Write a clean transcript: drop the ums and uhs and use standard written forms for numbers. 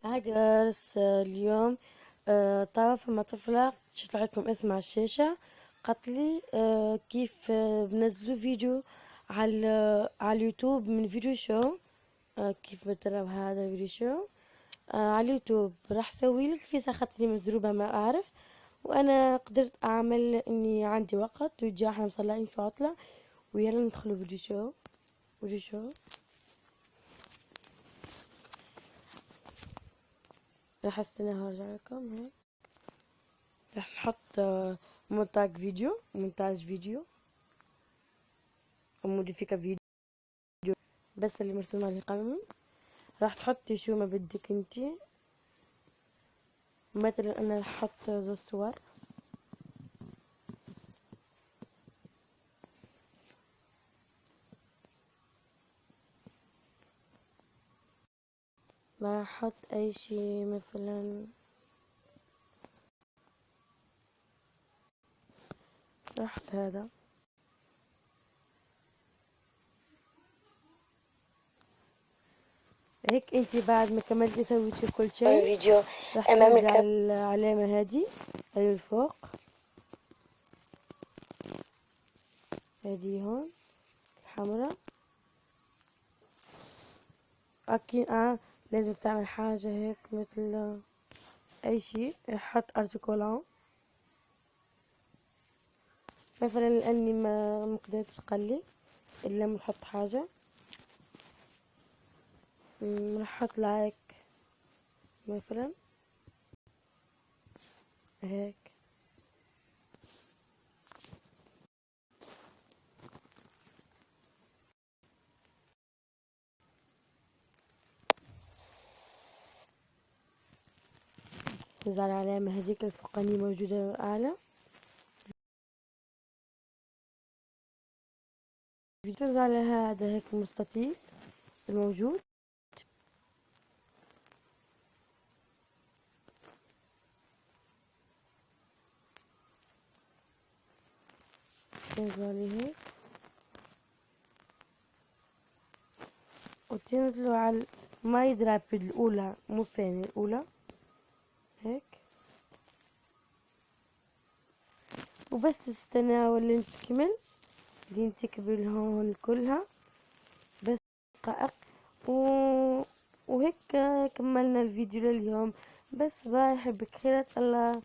هاي جالس اليوم طرف مع طفلة شفت لكم اسم على الشاشة. قالت لي كيف بنزلوا فيديو على اليوتيوب من فيديو شو. كيف بتدرب هذا الفيديو شو على اليوتيوب. راح اسوي لك في خاطري مزروبة ما اعرف، وانا قدرت اعمل اني عندي وقت وجا احنا مصلعين في عطلة، ويلا ندخلوا فيديو شو. فيديو شو راح استنى هرجع لكم هيك. راح نحط مونتاج فيديو او موديفيكا فيديو بس اللي مرسوم عليه قلم. راح تحطي شو ما بدك انتي. مثلا انا راح احط ذو الصور. راح احط اي شي مثلا. راح احط هذا. هيك انتي بعد ما كملتي سويتي كل شيء فيديو راح أمام ترجع العلامة هذه اللي فوق، هذه هون الحمراء. اكيد لازم تعمل حاجة هيك مثل اي شيء. حط ارتكل مثلا لاني ما مقدرتش اقلي الا لما تحط حاجة. راح احط لايك مثلا هيك. تظهر العلامة هذيك الفوقانية موجودة اعلى. تظهر على هذا هيك المستطيل الموجود. تنزلوا عليه هيك وتنزلوا على ما يضرب الأولى مو الثانية الأولى هيك. وبس تستنى ولا تكمل دين تكبل هون كلها بس صائق و... وهيك كملنا الفيديو لليوم. بس باي، حبك خيرة الله.